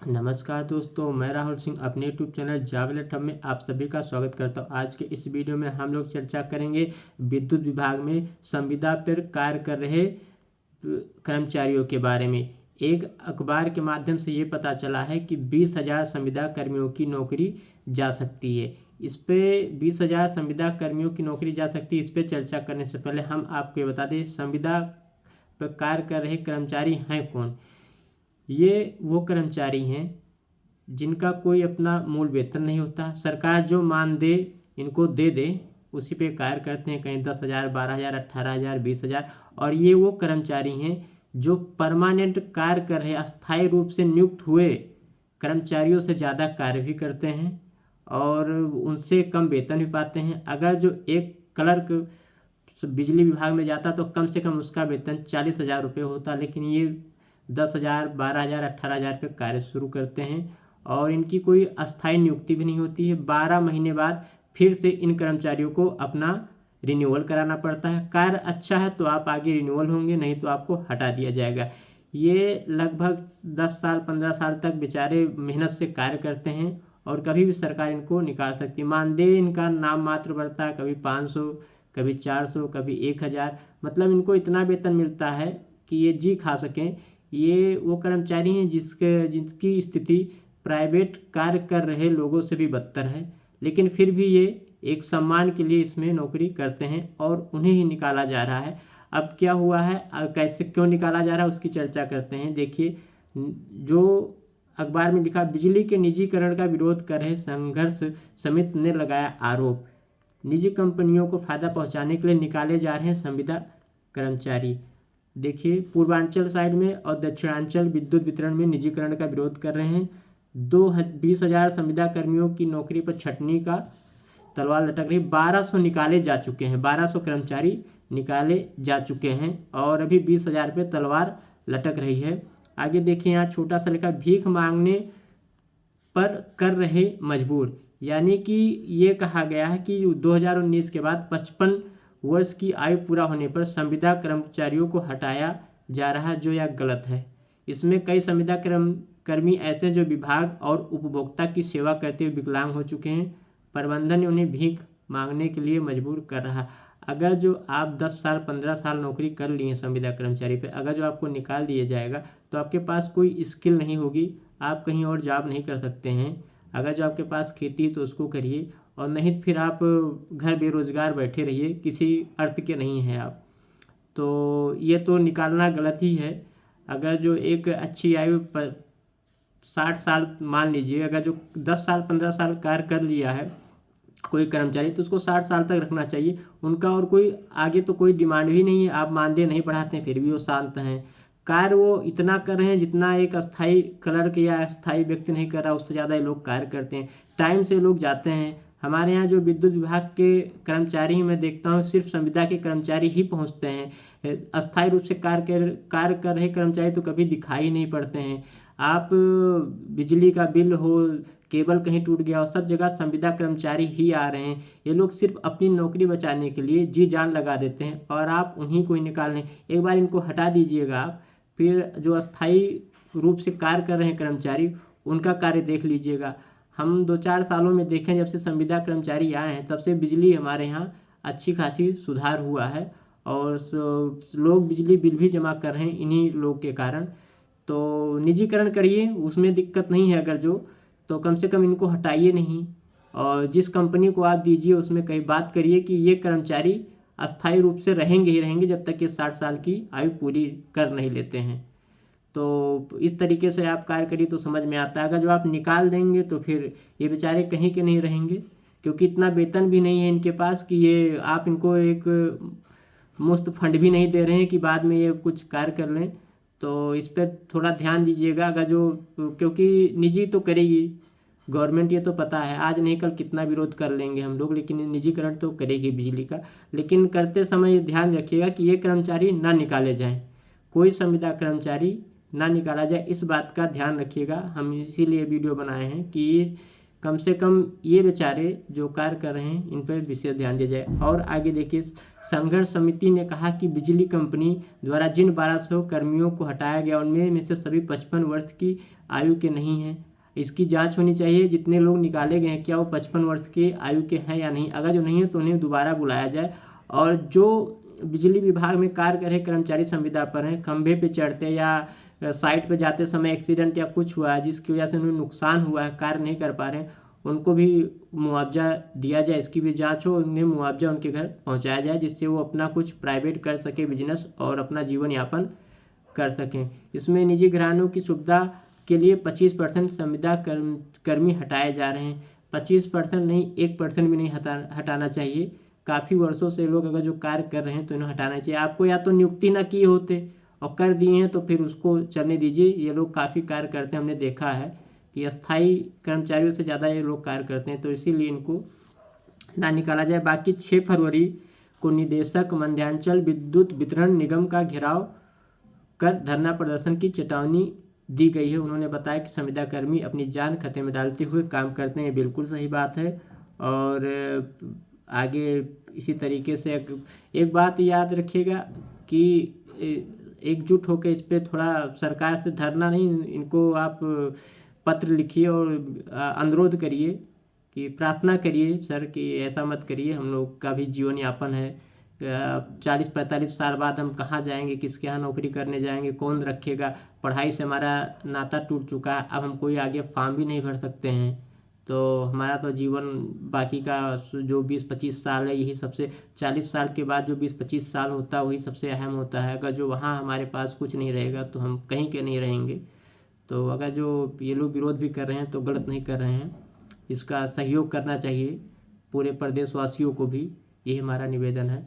नमस्कार दोस्तों, मैं राहुल सिंह अपने यूट्यूब चैनल जॉब अलर्ट में आप सभी का स्वागत करता हूं। आज के इस वीडियो में हम लोग चर्चा करेंगे विद्युत विभाग में संविदा पर कार्य कर रहे कर्मचारियों के बारे में। एक अखबार के माध्यम से ये पता चला है कि 20,000 संविदा कर्मियों की नौकरी जा सकती है। इस पे 20,000 संविदा कर्मियों की नौकरी जा सकती है, इस पे चर्चा करने से पहले हम आपको ये बता दें संविदा पर कार्य कर रहे कर्मचारी हैं कौन। ये वो कर्मचारी हैं जिनका कोई अपना मूल वेतन नहीं होता, सरकार जो मानदेय इनको दे दे उसी पे कार्य करते हैं। कहीं 10,000, 12,000, 18,000, 20,000। और ये वो कर्मचारी हैं जो परमानेंट कार्य कर रहे, अस्थायी रूप से नियुक्त हुए कर्मचारियों से ज़्यादा कार्य भी करते हैं और उनसे कम वेतन भी पाते हैं। अगर जो एक क्लर्क बिजली विभाग में जाता तो कम से कम उसका वेतन 40,000 रुपये होता, लेकिन ये 10,000, 12,000, 18,000 पे कार्य शुरू करते हैं और इनकी कोई अस्थायी नियुक्ति भी नहीं होती है। 12 महीने बाद फिर से इन कर्मचारियों को अपना रिन्यूअल कराना पड़ता है। कार्य अच्छा है तो आप आगे रिन्यूअल होंगे, नहीं तो आपको हटा दिया जाएगा। ये लगभग 10 साल 15 साल तक बेचारे मेहनत से कार्य करते हैं और कभी भी सरकार इनको निकाल सकती है। मानदेय इनका नाम मात्र बढ़ता है, कभी 500, कभी 400, कभी 1,000। मतलब इनको इतना वेतन मिलता है कि ये जी खा सकें। ये वो कर्मचारी हैं जिनकी स्थिति प्राइवेट कार्य कर रहे लोगों से भी बदतर है, लेकिन फिर भी ये एक सम्मान के लिए इसमें नौकरी करते हैं और उन्हें ही निकाला जा रहा है। अब क्या हुआ है, कैसे क्यों निकाला जा रहा है उसकी चर्चा करते हैं। देखिए, जो अखबार में लिखा, बिजली के निजीकरण का विरोध कर रहे संघर्ष समिति ने लगाया आरोप। निजी कंपनियों को फायदा पहुंचाने के लिए निकाले जा रहे हैं संविदा कर्मचारी। देखिए, पूर्वांचल साइड में और दक्षिणांचल विद्युत वितरण में निजीकरण का विरोध कर रहे हैं। 20,000 संविदा कर्मियों की नौकरी पर छंटनी का तलवार लटक रही। 1200 निकाले जा चुके हैं, 1200 कर्मचारी निकाले जा चुके हैं और अभी 20,000 पे तलवार लटक रही है। आगे देखिए, यहाँ छोटा सा लिखा, भीख मांगने पर कर रहे मजबूर। यानी कि ये कहा गया है कि 2019 के बाद 55 वर्ष की आयु पूरा होने पर संविदा कर्मचारियों को हटाया जा रहा है, जो यह गलत है। इसमें कई संविदा कर्मी ऐसे जो विभाग और उपभोक्ता की सेवा करते हुए विकलांग हो चुके हैं। प्रबंधन ने उन्हें भीख मांगने के लिए मजबूर कर रहा। अगर जो आप 10 साल 15 साल नौकरी कर लिए हैं संविदा कर्मचारी पे, अगर जो आपको निकाल दिया जाएगा तो आपके पास कोई स्किल नहीं होगी, आप कहीं और जॉब नहीं कर सकते हैं। अगर जो आपके पास खेती है तो उसको करिए, और नहीं फिर आप घर बेरोजगार बैठे रहिए, किसी अर्थ के नहीं हैं आप। तो ये तो निकालना गलत ही है। अगर जो एक अच्छी आयु 60 साल मान लीजिए, अगर जो 10 साल 15 साल कार्य कर लिया है कोई कर्मचारी, तो उसको 60 साल तक रखना चाहिए। उनका और कोई आगे तो कोई डिमांड भी नहीं है, आप मानदेय नहीं बढ़ाते हैं फिर भी वो शांत हैं। कार्य वो इतना कर रहे हैं जितना एक अस्थाई क्लर्क या अस्थाई व्यक्ति नहीं कर रहा, उससे ज़्यादा ये लोग कार्य करते हैं। टाइम से लोग जाते हैं। हमारे यहाँ जो विद्युत विभाग के कर्मचारी मैं देखता हूँ, सिर्फ संविदा के कर्मचारी ही पहुँचते हैं। अस्थायी रूप से कार्य कर रहे कर्मचारी तो कभी दिखाई नहीं पड़ते हैं। आप बिजली का बिल हो, केबल कहीं टूट गया हो, सब जगह संविदा कर्मचारी ही आ रहे हैं। ये लोग सिर्फ अपनी नौकरी बचाने के लिए जी जान लगा देते हैं और आप उन्हीं को ही निकाल रहे हैं। एक बार इनको हटा दीजिएगा आप, फिर जो अस्थाई रूप से कार्य कर रहे हैं कर्मचारी, उनका कार्य देख लीजिएगा। हम 2-4 सालों में देखें, जब से संविदा कर्मचारी आए हैं तब से बिजली हमारे यहाँ अच्छी खासी सुधार हुआ है और लोग बिजली बिल भी जमा कर रहे हैं इन्हीं लोग के कारण। तो निजीकरण करिए, उसमें दिक्कत नहीं है। अगर जो तो कम से कम इनको हटाइए नहीं, और जिस कंपनी को आप दीजिए उसमें कहीं बात करिए कि ये कर्मचारी अस्थायी रूप से रहेंगे ही रहेंगे जब तक ये 60 साल की आयु पूरी कर नहीं लेते हैं। तो इस तरीके से आप कार्य करिए तो समझ में आता है। अगर जो आप निकाल देंगे तो फिर ये बेचारे कहीं के नहीं रहेंगे, क्योंकि इतना वेतन भी नहीं है इनके पास कि ये आप इनको एक मुफ्त फंड भी नहीं दे रहे हैं कि बाद में ये कुछ कार्य कर लें। तो इस पर थोड़ा ध्यान दीजिएगा। अगर जो, क्योंकि निजी तो करेगी गवर्नमेंट, ये तो पता है, आज नहीं कल कितना विरोध कर लेंगे हम लोग, लेकिन निजीकरण तो करेगी बिजली का। लेकिन करते समय ध्यान रखिएगा कि ये कर्मचारी ना निकाले जाएं, कोई संविदा कर्मचारी ना निकाला जाए, इस बात का ध्यान रखिएगा। हम इसीलिए वीडियो बनाए हैं कि कम से कम ये बेचारे जो कार्य कर रहे हैं इन पर विशेष ध्यान दिया जाए। और आगे देखिए, संघर्ष समिति ने कहा कि बिजली कंपनी द्वारा जिन 1200 कर्मियों को हटाया गया उनमें में से सभी 55 वर्ष की आयु के नहीं हैं। इसकी जांच होनी चाहिए, जितने लोग निकाले गए हैं क्या वो 55 वर्ष की आयु के हैं या नहीं। अगर जो नहीं है तो उन्हें दोबारा बुलाया जाए। और जो बिजली विभाग में कार्य कर रहे कर्मचारी संविदा पर हैं, खंभे पे चढ़ते या साइट पे जाते समय एक्सीडेंट या कुछ हुआ है जिसकी वजह से उन्हें नुकसान हुआ है, कार्य नहीं कर पा रहे हैं, उनको भी मुआवजा दिया जाए, इसकी भी जांच हो, उन्हें मुआवजा उनके घर पहुंचाया जाए जिससे वो अपना कुछ प्राइवेट कर सके बिजनेस और अपना जीवन यापन कर सकें। इसमें निजी घरानों की सुविधा के लिए 25% संविदा कर्मी हटाए जा रहे हैं। 25% नहीं, 1% भी नहीं हटाना चाहिए। काफ़ी वर्षों से लोग अगर जो कार्य कर रहे हैं तो इन्हें हटाना चाहिए। आपको या तो नियुक्ति ना किए होते और कर दिए हैं तो फिर उसको चलने दीजिए। ये लोग काफ़ी कार्य करते हैं, हमने देखा है कि अस्थाई कर्मचारियों से ज़्यादा ये लोग कार्य करते हैं, तो इसीलिए इनको ना निकाला जाए। बाकी 6 फरवरी को निदेशक मध्यांचल विद्युत वितरण निगम का घेराव कर धरना प्रदर्शन की चेतावनी दी गई है। उन्होंने बताया कि संविदा कर्मी अपनी जान खतरे में डालते हुए काम करते हैं, बिल्कुल सही बात है। और आगे इसी तरीके से एक बात याद रखिएगा कि एकजुट होकर इस पर थोड़ा सरकार से धरना नहीं, इनको आप पत्र लिखिए और अनुरोध करिए कि प्रार्थना करिए सर कि ऐसा मत करिए, हम लोग का भी जीवन यापन है। 40-45 साल बाद हम कहाँ जाएंगे, किसके यहाँ नौकरी करने जाएंगे, कौन रखेगा। पढ़ाई से हमारा नाता टूट चुका है, अब हम कोई आगे फॉर्म भी नहीं भर सकते हैं। तो हमारा तो जीवन बाकी का जो 20-25 साल है यही सबसे, 40 साल के बाद जो 20-25 साल होता है वही सबसे अहम होता है। अगर जो वहाँ हमारे पास कुछ नहीं रहेगा तो हम कहीं के नहीं रहेंगे। तो अगर जो ये लोग विरोध भी कर रहे हैं तो गलत नहीं कर रहे हैं, इसका सहयोग करना चाहिए पूरे प्रदेशवासियों को भी, यही हमारा निवेदन है।